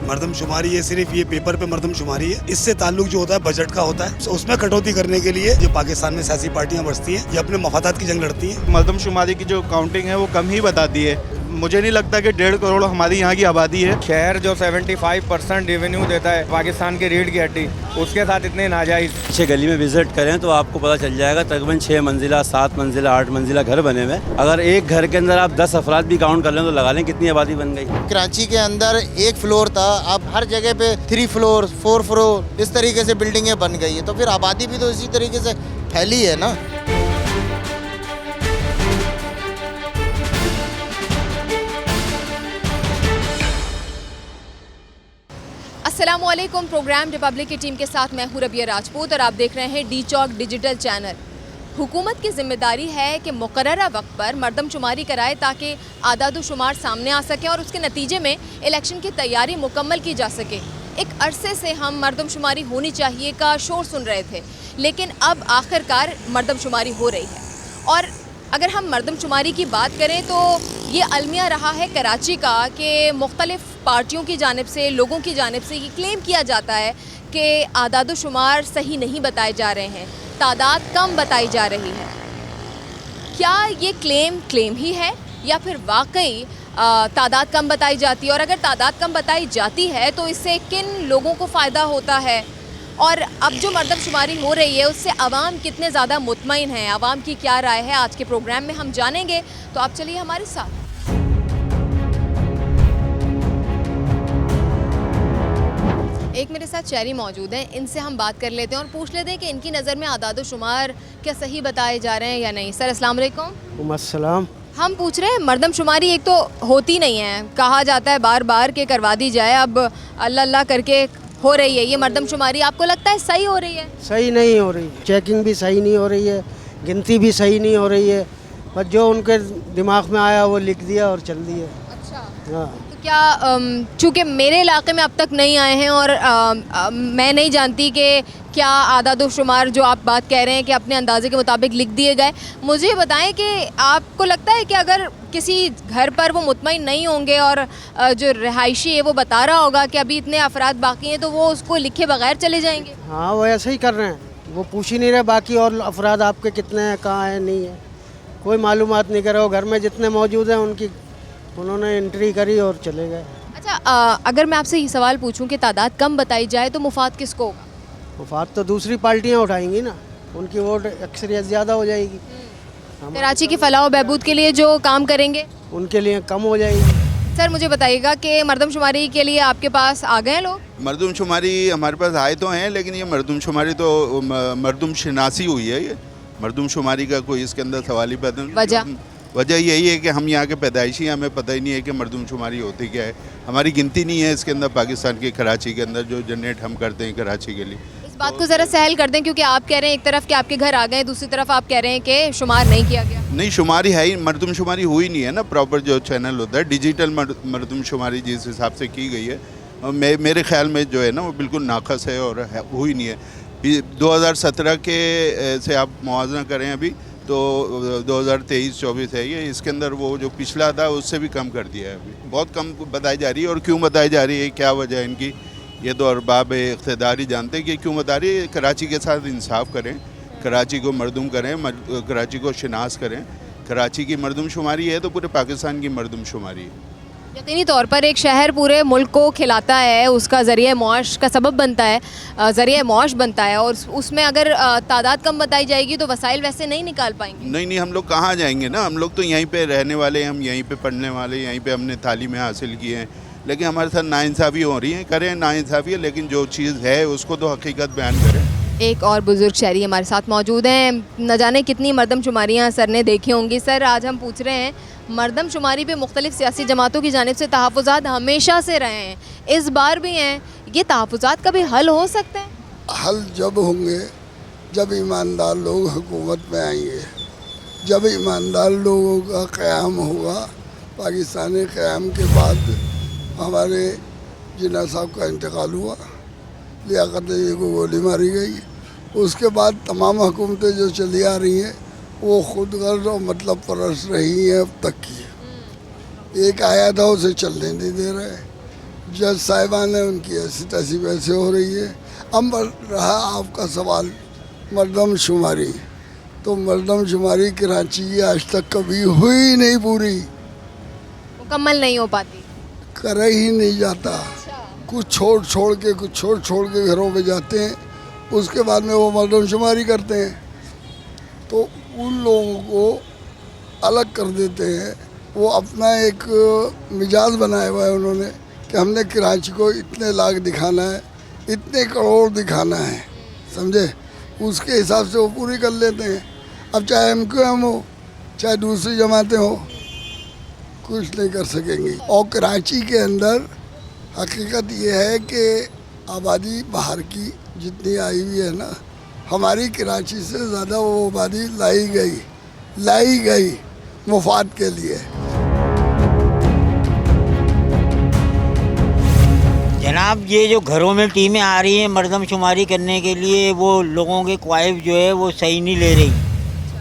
मर्दमशुमारी ये सिर्फ ये पेपर पे मर्दमशुमारी है। इससे ताल्लुक जो होता है बजट का होता है, उसमें कटौती करने के लिए जो पाकिस्तान में सियासी पार्टियां बसती हैं, ये अपने मफादात की जंग लड़ती हैं। मर्दमशुमारी की जो काउंटिंग है वो कम ही बताती है। मुझे नहीं लगता कि 1.5 करोड़ हमारी यहाँ की आबादी है। शहर जो 75% रेवेन्यू देता है पाकिस्तान की रीढ़ की हड्डी, उसके साथ इतने नाजायज। अच्छे गली में विजिट करें तो आपको पता चल जाएगा तकरीबन 6 मंजिला 7 मंजिला 8 मंजिला घर बने हुए। अगर एक घर के अंदर आप 10 अफराद भी काउंट कर लें तो लगा लें कितनी आबादी बन गई। कराची के अंदर 1 फ्लोर था, अब हर जगह पे 3 फ्लोर 4 फ्लोर इस तरीके से बिल्डिंगें बन गई है, तो फिर आबादी भी तो इसी तरीके से फैली है ना। अस्सलामुअलैकुम। प्रोग्राम रिपब्लिक की टीम के साथ मैं हूं रबिया राजपूत और आप देख रहे हैं डी चौक डिजिटल चैनल। हुकूमत की जिम्मेदारी है कि मुकर्ररा वक्त पर मर्दमशुमारी कराए ताकि आदाद-ओ-शुमार सामने आ सके और उसके नतीजे में इलेक्शन की तैयारी मुकम्मल की जा सके। एक अरसे से हम मर्दमशुमारी होनी चाहिए का शोर सुन रहे थे, लेकिन अब आखिरकार मर्दमशुमारी हो रही है। और अगर हम मर्दमशुमारी की बात करें तो ये अलमिया रहा है कराची का कि मुख्तलिफ़ पार्टियों की जानिब से, लोगों की जानिब से ये क्लेम किया जाता है कि आदाद-ओ-शुमार सही नहीं बताए जा रहे हैं, तादाद कम बताई जा रही है। क्या ये क्लेम ही है या फिर वाकई तादाद कम बताई जाती है? और अगर तादाद कम बताई जाती है तो इससे किन लोगों को फ़ायदा होता है? और अब जो मर्दमशुमारी हो रही है उससे आवाम कितने ज़्यादा मुतमईन हैं, आवाम की क्या राय है, आज के प्रोग्राम में हम जानेंगे। तो आप चलिए हमारे साथ। एक मेरे साथ शहरी मौजूद हैं, इनसे हम बात कर लेते हैं और पूछ लेते हैं कि इनकी नज़र में आदाद-ओ-शुमार क्या सही बताए जा रहे हैं या नहीं। सर अस्सलाम वालेकुम। अस्सलाम। हम पूछ रहे हैं मर्दमशुमारी एक तो होती नहीं है, कहा जाता है बार बार कि करवा दी जाए, अब अल्लाह अल्लाह करके हो रही है ये मर्दमशुमारी। आपको लगता है सही हो रही है? सही नहीं हो रही, चेकिंग भी सही नहीं हो रही है, गिनती भी सही नहीं हो रही है, बस जो उनके दिमाग में आया वो लिख दिया और चल दिया। अच्छा, हाँ। तो क्या चूँकि मेरे इलाके में अब तक नहीं आए हैं और मैं नहीं जानती कि क्या आदाद-ओ-शुमार जो आप बात कह रहे हैं कि अपने अंदाजे के मुताबिक लिख दिए गए, मुझे बताएं कि आपको लगता है कि अगर किसी घर पर वो मुतमईन नहीं होंगे और जो रहायशी है वो बता रहा होगा कि अभी इतने अफराद बाकी हैं, तो वो उसको लिखे बगैर चले जाएंगे? हाँ, वो ऐसे ही कर रहे हैं, वो पूछ ही नहीं रहे बाकी और अफराद आपके कितने हैं, कहाँ हैं, नहीं है, कोई मालूमात नहीं करे। वो घर में जितने मौजूद हैं उन्होंने एंट्री करी और चले गए। अच्छा, अगर मैं आपसे ये सवाल पूछूं कि तादाद कम बताई जाए तो मुफाद किसको होगा? मुफाद तो दूसरी पार्टियाँ उठाएंगी ना, उनकी वोट अक्सरियत ज़्यादा हो जाएगी। कराची की फलाह व बहबूद के लिए जो काम करेंगे उनके लिए कम हो जाएगी। सर मुझे बताइएगा कि मर्दमशुमारी के लिए आपके पास आ गए हैं लोग? मर्दमशुमारी हमारे पास आए तो हैं, लेकिन ये मर्दमशुमारी तो मर्दमशनासी हुई है। ये मर्दमशुमारी का कोई इसके अंदर सवाल ही पैदा नहीं। वजह यही है कि हम यहाँ के पैदाइशी, हमें पता ही नहीं है कि मर्दमशुमारी होती क्या है। हमारी गिनती नहीं है इसके अंदर, पाकिस्तान की कराची के अंदर जो जनरेट हम करते हैं कराची के लिए। इस बात को ज़रा सहल कर दें, क्योंकि आप कह रहे हैं एक तरफ कि आपके घर आ गए, दूसरी तरफ आप कह रहे हैं कि शुमार नहीं किया गया। नहीं, शुमारी है ही, मर्दमशुमारी हुई नहीं है ना। प्रॉपर जो चैनल होता है डिजिटल मर्दमशुमारी जिस हिसाब से की गई है, और मेरे ख्याल में जो है ना वो बिल्कुल नाकस है और हुई नहीं है। 2017 के से आप मुआवजा करें अभी तो 2023-24 है ये, इसके अंदर वो जो पिछला था उससे भी कम कर दिया है। अभी बहुत कम बताई जा रही है। और क्यों बताई जा रही है, क्या वजह है इनकी, ये तो अरबाब इख्तिदार ही जानते हैं कि क्यों बता रही है। कराची के साथ इंसाफ करें, कराची को मर्दूम करें, कराची को शिनास करें। कराची की मर्दमशुमारी है तो पूरे पाकिस्तान की मर्दमशुमारी है। यकीनी तौर पर एक शहर पूरे मुल्क को खिलाता है, उसका ज़रिए मौश का सबब बनता है, ज़रिए मौश बनता है, और उसमें अगर तादाद कम बताई जाएगी तो वसाइल वैसे नहीं निकाल पाएंगे। नहीं, हम लोग कहाँ जाएंगे ना, हम लोग तो यहीं पे रहने वाले हैं, हम यहीं पे पढ़ने वाले, यहीं पे हमने तालीमें हासिल की हैं, लेकिन हमारे साथ नाइंसाफ़ी हो रही है। करें नाइंसाफ़ी, लेकिन जो चीज़ है उसको तो हकीकत बयान करें। एक और बुज़ुर्ग शहरी हमारे साथ मौजूद हैं, न जाने कितनी मर्दमशुमारियाँ सर ने देखी होंगी। सर, आज हम पूछ रहे हैं मर्दमशुमारी पे मुख्तलिफ सियासी जमातों की जानिब से तहफ़्फ़ुज़ात हमेशा से रहे हैं, इस बार भी हैं, ये तहफ़्फ़ुज़ात कभी हल हो सकते हैं? हल जब होंगे जब ईमानदार लोग हुकूमत में आएंगे, जब ईमानदार लोगों का क़याम होगा। पाकिस्तानी क़याम के बाद हमारे जिन्ना साहब का इंतकाल हुआ, लियाकत अली को गोली मारी गई, उसके बाद तमाम हुकूमतें जो चली आ रही हैं वो खुद गर्ज और मतलब परस्त रही हैं अब तक की। एक आया था उसे चलने नहीं दे रहे, जज साहिबान है उनकी ऐसी तैसी वैसे हो रही है। अब रहा आपका सवाल मरदमशुमारी, तो मरदमशुमारी कराची की आज तक कभी हुई नहीं, पूरी मुकम्मल नहीं हो पाती, करा ही नहीं जाता। कुछ छोड़ के घरों में जाते हैं, उसके बाद में वो मरदमशुमारी करते हैं, तो उन लोगों को अलग कर देते हैं। वो अपना एक मिजाज बनाया हुआ है उन्होंने कि हमने कराची को इतने लाख दिखाना है, इतने करोड़ दिखाना है, समझे, उसके हिसाब से वो पूरी कर लेते हैं। अब चाहे MQM हो चाहे दूसरी जमातें हो, कुछ नहीं कर सकेंगी। और कराची के अंदर हकीकत ये है कि आबादी बाहर की जितनी आई हुई है ना, हमारी कराची से ज़्यादा वो आबादी लाई गई मुफाद के लिए। जनाब, ये जो घरों में टीमें आ रही हैं मरदमशुमारी करने के लिए, वो लोगों के क्वाइफ जो है वो सही नहीं ले रही।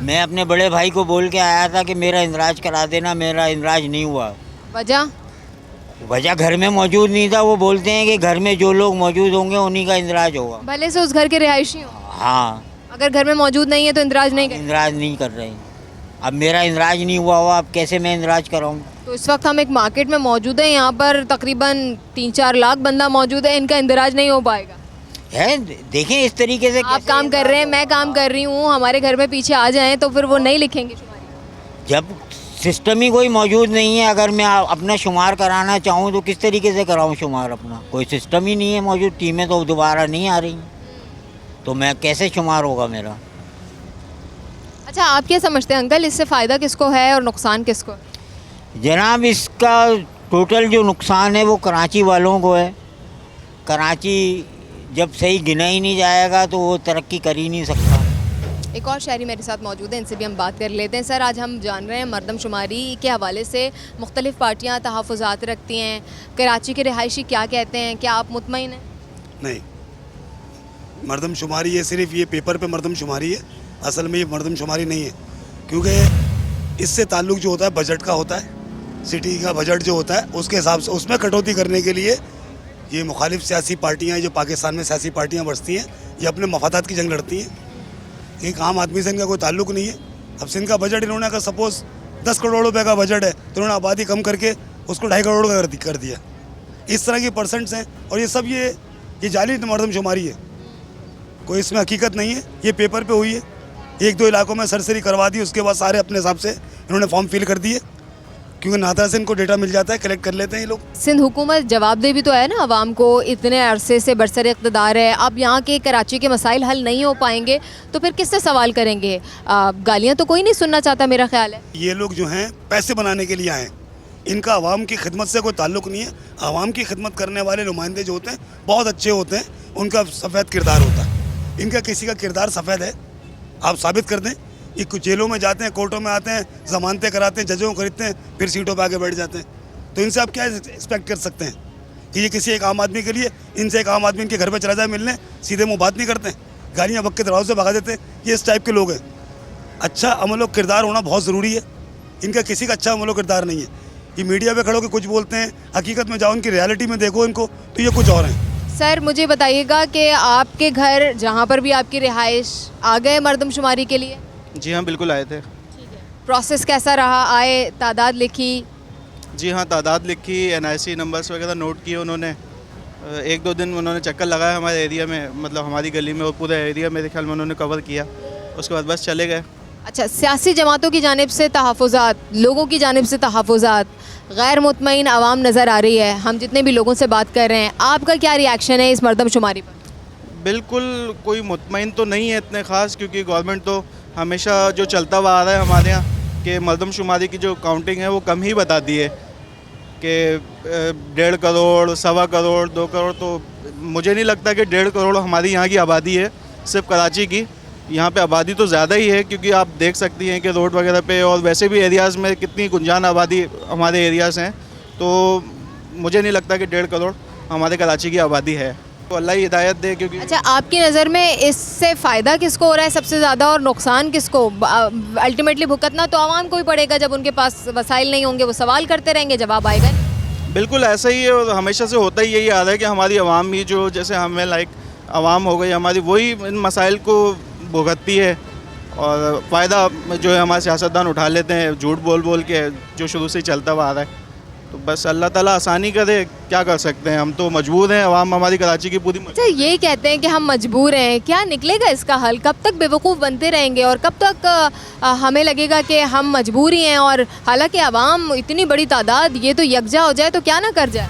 मैं अपने बड़े भाई को बोल के आया था कि मेरा इंदराज करा देना, मेरा इंदराज नहीं हुआ। वजह घर में मौजूद नहीं था। वो बोलते हैं कि घर में जो लोग मौजूद होंगे उन्हीं का इंदराज होगा, भले से उस घर के रिहायशी हो। हाँ, अगर घर में मौजूद नहीं है तो इंदराज नहीं कर रहे। अब मेरा इंदराज नहीं हुआ, अब कैसे मैं इंदराज कराऊँ? तो इस वक्त हम एक मार्केट में मौजूद हैं, यहाँ पर तकरीबन 3-4 लाख बंदा मौजूद है, इनका इंदराज नहीं हो पाएगा। है, देखें इस तरीके से आप काम कर रहे हैं, मैं काम कर रही हूँ, हमारे घर में पीछे आ जाएं तो फिर वो नहीं लिखेंगे शुमारी। जब सिस्टम ही कोई मौजूद नहीं है, अगर मैं अपना शुमार कराना चाहूँ तो किस तरीके से कराऊँ शुमार अपना? कोई सिस्टम ही नहीं है मौजूद, टीमें तो दोबारा नहीं आ रही, तो मैं कैसे शुमार होगा मेरा? अच्छा, आप क्या समझते हैं अंकल, इससे फ़ायदा किसको है और नुकसान किसको है? जनाब, इसका टोटल जो नुकसान है वो कराची वालों को है। कराची जब सही गिना ही नहीं जाएगा तो वो तरक्की कर ही नहीं सकता। एक और शहरी मेरे साथ मौजूद हैं, इनसे भी हम बात कर लेते हैं। सर, आज हम जान रहे हैं मरदमशुमारी के हवाले से मुख्तलिफ़ पार्टियाँ तहफ़्फ़ुज़ात रखती हैं, कराची के रिहायशी क्या कहते हैं, क्या आप मुतमईन हैं? नहीं, मरदमशुमारी ये सिर्फ ये पेपर पे मरदमशुमारी है, असल में ये मरदमशुमारी नहीं है, क्योंकि इससे ताल्लुक़ जो होता है बजट का होता है। सिटी का बजट जो होता है उसके हिसाब से उसमें कटौती करने के लिए ये मुखालिफ सियासी पार्टियाँ जो पाकिस्तान में सियासी पार्टियाँ बसती हैं, ये अपने मफादात की जंग लड़ती हैं। एक आम आदमी से इनका कोई ताल्लुक़ नहीं है। अब सिंध का बजट इन्होंने अगर सपोज़ 10 करोड़ रुपए का बजट है तो इन्होंने आबादी कम करके उसको 2.5 करोड़ का कर दिया। इस तरह की परसेंट्स हैं, और ये सब ये जाली मरदमशुमारी है, कोई इसमें हकीकत नहीं है। ये पेपर पे हुई है, 1-2 इलाकों में सरसरी करवा दी, उसके बाद सारे अपने हिसाब से इन्होंने फॉर्म फिल कर दिए, क्योंकि नाता से इनको डेटा मिल जाता है, कलेक्ट कर लेते हैं ये लोग। सिंध हुकूमत जवाबदेह भी तो है ना आवाम को, इतने अरसे से बरसर इक़्तिदार है। अब यहाँ के कराची के मसाइल हल नहीं हो पाएंगे तो फिर किससे सवाल करेंगे? गालियाँ तो कोई नहीं सुनना चाहता, मेरा ख्याल है। ये लोग जो हैं पैसे बनाने के लिए आए, इनका आवाम की खिदमत से कोई ताल्लुक़ नहीं है। आवाम की खिदमत करने वाले नुमाइंदे जो होते हैं बहुत अच्छे होते हैं, उनका सफ़ेद किरदार होता है। इनका किसी का किरदार सफ़ेद है, आप साबित कर दें। ये कुछ जेलों में जाते हैं, कोर्टों में आते हैं, ज़मानतें कराते हैं, जजों को खरीदते हैं, फिर सीटों पे आके बैठ जाते हैं। तो इनसे आप क्या एक्सपेक्ट कर सकते हैं कि ये किसी एक आम आदमी के लिए, इनसे एक आम आदमी इनके घर पे चला जाए मिलने, सीधे मुँह बात नहीं करते हैं, गालियाँ बक के दरवाजे से भगा देते हैं। ये इस टाइप के लोग हैं। अच्छा अमल किरदार होना बहुत ज़रूरी है, इनका किसी का अच्छा अमल किरदार नहीं है। ये मीडिया पे खड़ो के कुछ बोलते हैं, हकीकत में जाओ इनकी रियलिटी में देखो इनको, तो ये कुछ और हैं। सर, मुझे बताइएगा कि आपके घर जहाँ पर भी आपकी रिहाइश आ गए मरदमशुमारी के लिए? जी हाँ, बिल्कुल आए थे। प्रोसेस कैसा रहा? आए, तादाद लिखी? जी हाँ, तादाद लिखी, NIC नंबर्स वगैरह नोट किए उन्होंने। 1-2 दिन उन्होंने चक्कर लगाया हमारे एरिया में, मतलब हमारी गली में, और पूरा एरिया मेरे ख्याल में उन्होंने कवर किया। उसके बाद बस चले गए। अच्छा, सियासी जमातों की जानिब से तहफ़्फ़ुज़ात, लोगों की जानिब से तहफ़्फ़ुज़ात, गैर मुतमईन आवाम नज़र आ रही है। हम जितने भी लोगों से बात कर रहे हैं, आपका क्या रिएक्शन है इस मरदमशुमारी पर? बिल्कुल कोई मुतमईन तो नहीं है इतने ख़ास, क्योंकि गवर्नमेंट तो हमेशा जो चलता हुआ आ रहा है हमारे यहाँ कि मरदमशुमारी की जो काउंटिंग है वो कम ही बता दी है कि 1.5 करोड़, 1.25 करोड़, 2 करोड़। तो मुझे नहीं लगता कि 1.5 करोड़ हमारी यहाँ की आबादी है, सिर्फ कराची की। यहाँ पे आबादी तो ज़्यादा ही है, क्योंकि आप देख सकती हैं कि रोड वगैरह पे और वैसे भी एरियाज़ में कितनी गुंजान आबादी हमारे एरियाज़ हैं। तो मुझे नहीं लगता कि 1.5 करोड़ हमारे कराची की आबादी है। तो अल्लाह ही हिदायत दे। क्योंकि अच्छा, आपकी नज़र में इससे फ़ायदा किसको हो रहा है सबसे ज़्यादा और नुकसान किसको? अल्टीमेटली भुगतना तो आवाम को ही पड़ेगा। जब उनके पास वसाइल नहीं होंगे वो सवाल करते रहेंगे, जवाब आएगा नहीं। बिल्कुल ऐसा ही है और हमेशा से होता ही यही आ रहा है कि हमारी आवाम ही जो जैसे हमें आवाम हो गई हमारी वही इन मसाइल को भुगतती है और फ़ायदा जो है हमारे सियासतदान उठा लेते हैं झूठ बोल बोल के, जो शुरू से ही चलता हुआ आ रहा है। तो बस अल्लाह ताला आसानी करे, क्या कर सकते हैं, हम तो मजबूर हैं, आवाम हमारी कराची की पूरी अच्छा, ये कहते हैं कि हम मजबूर हैं, क्या निकलेगा इसका हल? कब तक बेवकूफ़ बनते रहेंगे और कब तक हमें लगेगा कि हम मजबूर ही हैं और हालांकि आवाम इतनी बड़ी तादाद ये तो यकजा हो जाए तो क्या ना कर जाए?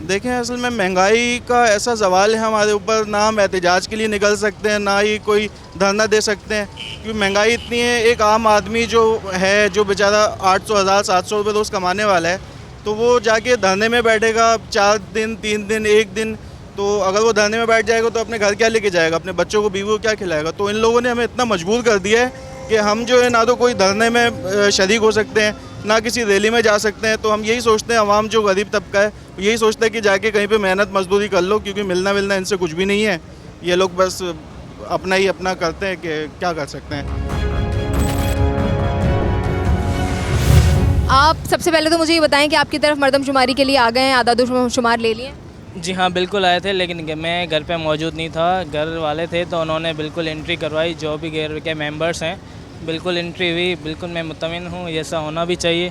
देखें, असल में महंगाई का ऐसा सवाल है हमारे ऊपर, ना हम एहतजाज के लिए निकल सकते हैं ना ही कोई धरना दे सकते हैं, क्योंकि महंगाई इतनी है। एक आम आदमी जो है, जो बेचारा 800, 1000, 700 रुपये रोज़ कमाने वाला है, तो वो जाके धरने में बैठेगा 4 दिन, 3 दिन, 1 दिन, तो अगर वो धरने में बैठ जाएगा तो अपने घर क्या लेके जाएगा, अपने बच्चों को, बीवी को क्या खिलाएगा? तो इन लोगों ने हमें इतना मजबूर कर दिया है कि हम जो है ना तो कोई धरने में शरीक हो सकते हैं, ना किसी रैली में जा सकते हैं। तो हम यही सोचते हैं, आवाम जो गरीब तबका है यही सोचता है कि जाके कहीं पे मेहनत मजदूरी कर लो, क्योंकि मिलना इनसे कुछ भी नहीं है। ये लोग बस अपना ही अपना करते हैं कि क्या कर सकते हैं। आप सबसे पहले तो मुझे ये बताएं कि आपकी तरफ मर्दमशुमारी के लिए आ गए हैं, आदादोशुमार ले लिए? जी हाँ, बिल्कुल आए थे, लेकिन मैं घर पे मौजूद नहीं था, घर वाले थे, तो उन्होंने बिल्कुल एंट्री करवाई। जो भी घर के मेंबर्स हैं बिल्कुल एंट्री हुई। बिल्कुल मैं मुतमिन हूँ, ऐसा होना भी चाहिए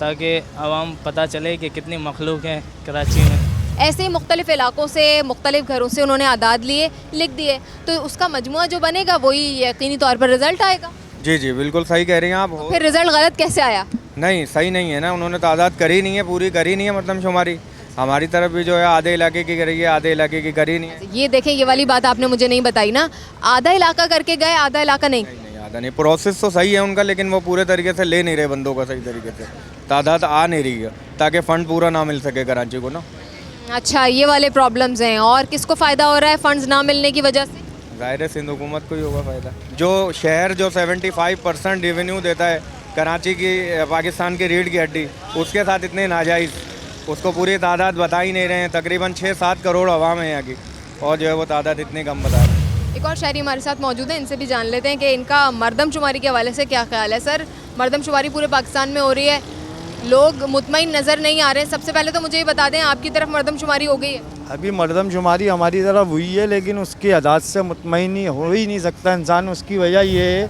ताकि आवाम पता चले कि कितनी मखलूक है कराची में। ऐसे ही मुख्तलिफ़ इलाक़ों से, मुख्तलिफ़ घरों से उन्होंने आदाद लिए, लिख दिए, तो उसका मजमुआ जो बनेगा वही यकीनी तौर पर रिज़ल्ट आएगा। जी जी, बिल्कुल सही कह रही हैं आप। फिर रिज़ल्ट गलत कैसे आया? नहीं, सही नहीं है ना, उन्होंने तादाद करी नहीं है, पूरी करी नहीं है मर्दमशुमारी। हमारी तरफ भी जो है आधे इलाके की करी है, आधे इलाके की करी नहीं है। ये देखें, ये वाली बात आपने मुझे नहीं बताई ना, आधा इलाका करके गए, आधा इलाका नहीं। नहीं, आधा नहीं, प्रोसेस तो सही है उनका, लेकिन वो पूरे तरीके से ले नहीं रहे बंदों का सही तरीके से, तादाद आ नहीं रही है ताकि फ़ंड पूरा ना मिल सके कराची को ना। अच्छा, ये वाले प्रॉब्लम्स हैं। और किसको फ़ायदा हो रहा है फ़ंड्स ना मिलने की वजह से? ज़ाहिर है सिंध हुकूमत को ही होगा फ़ायदा। जो शहर जो 75% रेवेन्यू देता है कराची की, पाकिस्तान की रीढ़ की हड्डी, उसके साथ इतने नाजायज़, उसको पूरी तादाद बता ही नहीं रहे हैं। तकरीबन 6-7 करोड़ आवाम है यहाँ की, और जो है वो तादाद इतनी कम बता रहे हैं। एक और शहरी हमारे साथ मौजूद है, इनसे भी जान लेते हैं कि इनका मर्दमशुमारी के हवाले से क्या ख्याल है। सर, मर्दमशुमारी पूरे पाकिस्तान में हो रही है, लोग मुतमईन नज़र नहीं आ रहे हैं। सबसे पहले तो मुझे ये बता दें, आपकी तरफ मर्दमशुमारी हो गई है? अभी मर्दमशुमारी हमारी तरफ हुई है, लेकिन उसकी अदाद से मुतमईन हो ही नहीं सकता इंसान। उसकी वजह ये है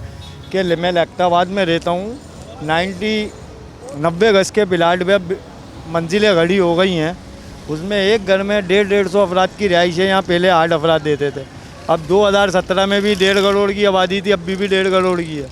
कि मैं लैक्टाबाद में रहता हूँ, 90 गज के प्लाट में मंजिलें खड़ी हो गई हैं, उसमें एक घर में 150-150 अफराद की रिहाइश है। यहाँ पहले 8 अफराद देते थे, अब 2017 में भी 1.5 करोड़ की आबादी थी, अभी भी 1.5 करोड़ की है।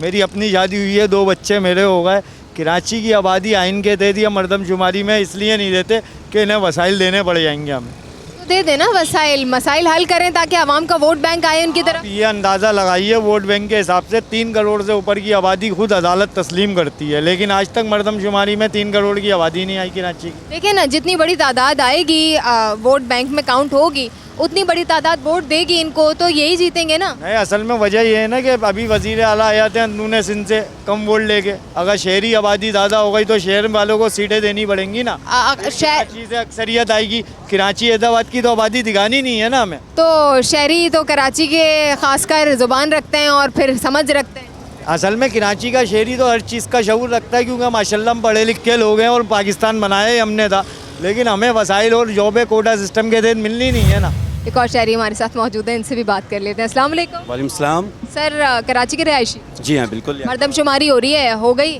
मेरी अपनी शादी हुई है, 2 बच्चे मेरे हो गए। कराची की आबादी आइन के दे दिया, मर्दमशुमारी में इसलिए नहीं देते कि इन्हें वसाइल देने पड़ जाएंगे हमें। तो दे देना वसाइल, मसाइल हल करें ताकि आवाम का वोट बैंक आए उनकी तरफ। ये अंदाज़ा लगाइए, वोट बैंक के हिसाब से 3 करोड़ से ऊपर की आबादी खुद अदालत तस्लीम करती है, लेकिन आज तक मर्दमशुमारी में 3 करोड़ की आबादी नहीं आई कराची की। देखिए ना, जितनी बड़ी तादाद आएगी वोट बैंक में काउंट होगी, उतनी बड़ी तादाद वोट देगी इनको, तो यही जीतेंगे ना। नहीं, असल में वजह ये है ना कि अभी वज़ीर आला आए थे अंदरून सिंध से कम वोट लेके। अगर शहरी आबादी ज़्यादा हो गई तो शहर वालों को सीटें देनी पड़ेंगी ना, कराची से अक्सरियत आएगी। कराची हैदराबाद की तो आबादी दिखानी नहीं है ना हमें। तो शहरी तो कराची के खासकर ज़ुबान रखते हैं और फिर समझ रखते हैं। असल में कराची का शहरी तो हर चीज़ का शऊर रखता है, क्योंकि माशाल्लाह हम पढ़े लिखे लोग हैं और पाकिस्तान बनाया ही हमने था, लेकिन हमें वसाइल और जॉब कोटा सिस्टम के तहत मिलनी नहीं है ना। एक और शहरी हमारे साथ मौजूद है, इनसे भी बात कर लेते हैं। अस्सलाम वालेकुम। वालेकुम सलाम। सर, कराची के रहायशी? जी हाँ, बिल्कुल। मर्दमशुमारी हो रही है, हो गई?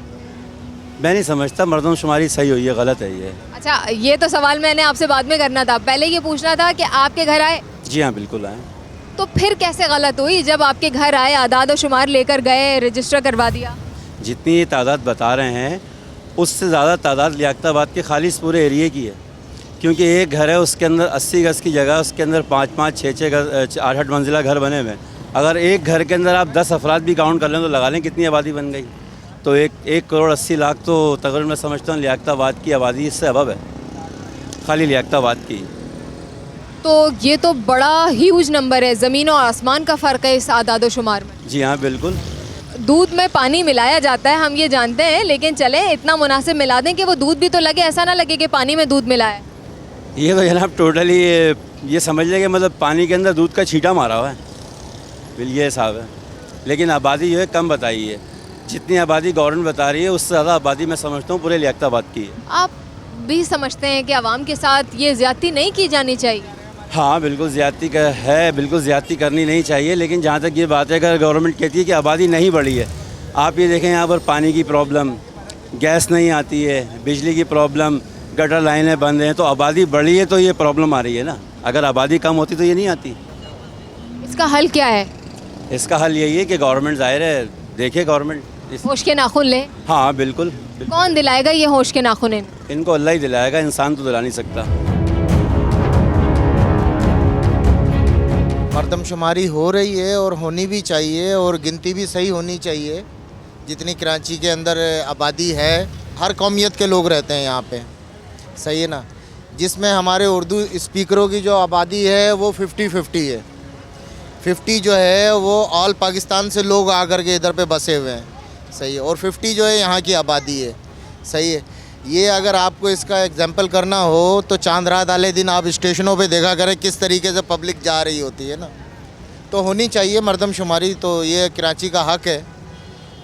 मैं नहीं समझता मर्दमशुमारी सही हुई है, गलत है ये। अच्छा, ये तो सवाल मैंने आपसे बाद में करना था, पहले ये पूछना था कि आपके घर आए? जी हाँ, बिल्कुल आए। तो फिर कैसे गलत हुई? जब आपके घर आए, आदाद और शुमार लेकर गए, रजिस्टर करवा दिया। जितनी ये तादाद बता रहे हैं उससे ज़्यादा तादाद लियाकताबाद के खालिस पूरे एरिए की है, क्योंकि एक घर है उसके अंदर 80 गज़ की जगह, उसके अंदर 5-5, 6-6 गज़, 8-8 मंजिला घर बने हुए। अगर एक घर के अंदर आप 10 अफराद भी काउंट कर लें तो लगा लें कितनी आबादी बन गई। तो 1 करोड़ 80 लाख तो तकरीबन मैं समझता हूँ लियाकताबाद की आबादी इससे अबव है, खाली लियाकताबाद की। तो ये तो बड़ा ह्यूज नंबर है, ज़मीन और आसमान का फ़र्क है इस आदाद शुमार में। जी हाँ, बिल्कुल। दूध में पानी मिलाया जाता है, हम ये जानते हैं, लेकिन चले इतना मुनासिब मिला दें कि वो दूध भी तो लगे, ऐसा ना लगे कि पानी में दूध मिला है। ये तो जनाब टोटली ये समझ लें कि मतलब पानी के अंदर दूध का छींटा मारा हुआ है, ये हिसाब है। लेकिन आबादी जो है कम बताई है, जितनी आबादी गवर्नमेंट बता रही है उससे ज़्यादा आबादी मैं समझता हूँ पूरे लियाकताबाद की है। आप भी समझते हैं कि आवाम के साथ ये ज़्यादती नहीं की जानी चाहिए? हाँ बिल्कुल ज़्यादती का है, बिल्कुल ज़्यादती करनी नहीं चाहिए, लेकिन जहाँ तक ये बात है, अगर गवर्नमेंट कहती है कि आबादी नहीं बढ़ी है, आप ये देखें यहाँ पर पानी की प्रॉब्लम, गैस नहीं आती है, बिजली की प्रॉब्लम, गटर लाइनें बंद हैं, तो आबादी बढ़ी है तो ये प्रॉब्लम आ रही है ना। अगर आबादी कम होती तो ये नहीं आती। इसका हल क्या है? इसका हल यही है कि गवर्नमेंट ज़ाहिर है देखे, गवर्नमेंट होश के नाखून ले। हाँ बिल्कुल, कौन दिलाएगा ये होश के नाखून? इनको अल्लाह ही दिलाएगा, इंसान तो दिला नहीं सकता। मरदमशुमारी हो रही है और होनी भी चाहिए, और गिनती भी सही होनी चाहिए। जितनी कराची के अंदर आबादी है, हर कौमियत के लोग रहते हैं यहाँ पे, सही है ना। जिसमें हमारे उर्दू स्पीकरों की जो आबादी है वो 50-50 है। 50 जो है वो ऑल पाकिस्तान से लोग आकर के इधर पे बसे हुए हैं, सही है, और 50 जो है यहाँ की आबादी है, सही है। ये अगर आपको इसका एग्जाम्पल करना हो तो चांद रात वाले दिन आप स्टेशनों पे देखा करें किस तरीके से पब्लिक जा रही होती है ना। तो होनी चाहिए मरदमशुमारी, तो ये कराची का हक है।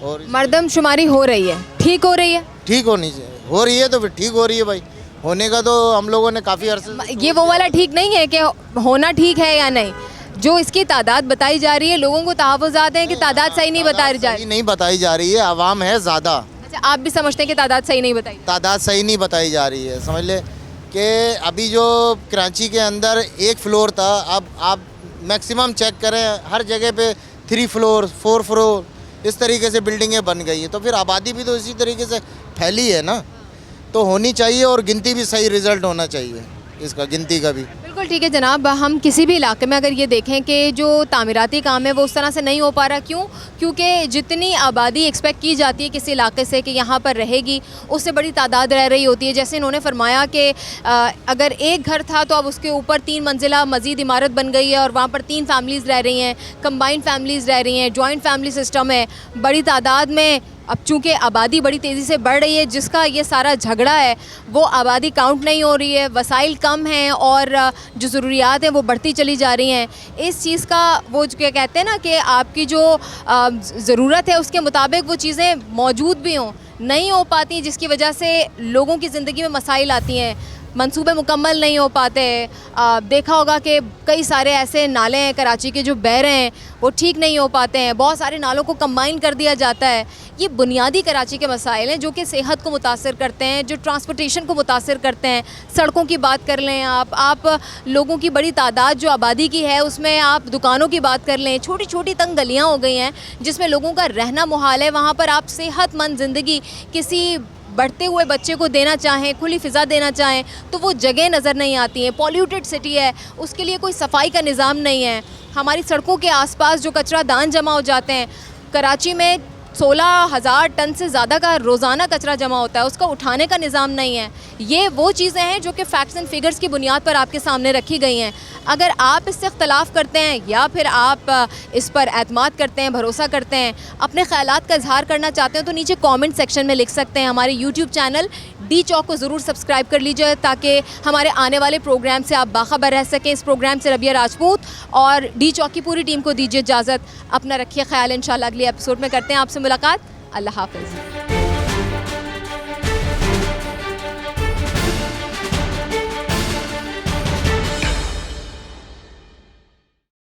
और मरदमशुमारी हो रही है, ठीक हो रही है? ठीक होनी चाहिए, हो रही है तो फिर ठीक हो रही है भाई। होने का तो हम लोगों ने काफ़ी अर्से, ये वो वाला ठीक नहीं है कि होना ठीक है या नहीं। जो इसकी तादाद बताई जा रही है, लोगों को तहफ़्फ़ुज़ात हैं कि तादाद सही नहीं बताई जा रही। नहीं बताई जा रही है, आवाम है ज़्यादा। अच्छा, आप भी समझते हैं कि तादाद सही नहीं बताई? तादाद सही नहीं बताई जा रही है। समझ ले कि अभी जो कराची के अंदर एक फ्लोर था, अब आप मैक्सिमम चेक करें हर जगह पे 3 फ्लोर 4 फ्लोर इस तरीके से बिल्डिंगें बन गई हैं। तो फिर आबादी भी तो इसी तरीके से फैली है ना। तो होनी चाहिए, और गिनती भी सही रिज़ल्ट होना चाहिए इसका, गिनती का भी। बिल्कुल ठीक है जनाब। हम किसी भी इलाके में अगर ये देखें कि जो तामीराती काम है वो उस तरह से नहीं हो पा रहा, क्यों? क्योंकि जितनी आबादी एक्सपेक्ट की जाती है किसी इलाके से कि यहाँ पर रहेगी, उससे बड़ी तादाद रह रही होती है। जैसे इन्होंने फरमाया कि अगर एक घर था तो अब उसके ऊपर 3 मंजिला मज़ीद इमारत बन गई है और वहाँ पर 3 फैमिलीज़ रह रही हैं, कंबाइंड फैमिलीज़ रह रही हैं, जॉइंट फैमिली सिस्टम है बड़ी तादाद में। अब चूँकि आबादी बड़ी तेज़ी से बढ़ रही है, जिसका ये सारा झगड़ा है वो आबादी काउंट नहीं हो रही है, वसाइल कम हैं और जो ज़रूरियात हैं वो बढ़ती चली जा रही हैं। इस चीज़ का वो जो क्या कहते हैं ना कि आपकी जो ज़रूरत है उसके मुताबिक वो चीज़ें मौजूद भी हों, नहीं हो पाती, जिसकी वजह से लोगों की ज़िंदगी में मसाइल आती हैं, मंसूबे मुकम्मल नहीं हो पाते। देखा होगा कि कई सारे ऐसे नाले हैं कराची के जो बह रहे हैं, वो ठीक नहीं हो पाते हैं। बहुत सारे नालों को कंबाइन कर दिया जाता है। ये बुनियादी कराची के मसाइल हैं जो कि सेहत को मुतासर करते हैं, जो ट्रांसपोर्टेशन को मुतासर करते हैं। सड़कों की बात कर लें आप लोगों की बड़ी तादाद जो आबादी की है उसमें आप दुकानों की बात कर लें, छोटी छोटी तंग गलियाँ हो गई हैं जिसमें लोगों का रहना मुहाल है। वहाँ पर आप सेहतमंद ज़िंदगी किसी बढ़ते हुए बच्चे को देना चाहें, खुली फ़िज़ा देना चाहें तो वो जगह नज़र नहीं आती हैं। पॉल्यूटेड सिटी है, उसके लिए कोई सफाई का निज़ाम नहीं है। हमारी सड़कों के आसपास जो कचरा दान जमा हो जाते हैं, कराची में 16,000 टन से ज़्यादा का रोज़ाना कचरा जमा होता है, उसका उठाने का निज़ाम नहीं है। ये वो चीज़ें हैं जो कि फैक्ट्स एंड फिगर्स की बुनियाद पर आपके सामने रखी गई हैं। अगर आप इससे इख्तलाफ करते हैं या फिर आप इस पर एतमाद करते हैं, भरोसा करते हैं, अपने ख़यालात का इजहार करना चाहते हैं तो नीचे कमेंट सेक्शन में लिख सकते हैं। हमारे यूट्यूब चैनल डी चौक को ज़रूर सब्सक्राइब कर लीजिए ताकि हमारे आने वाले प्रोग्राम से आप बाखबर रह सकें। इस प्रोग्राम से रबिया राजपूत और डी चौक की पूरी टीम को दीजिए इजाज़त। अपना रखिए ख्याल, इंशाल्लाह अगले एपिसोड में करते हैं आपसे मुलाकात। अल्लाह हाफ़िज़।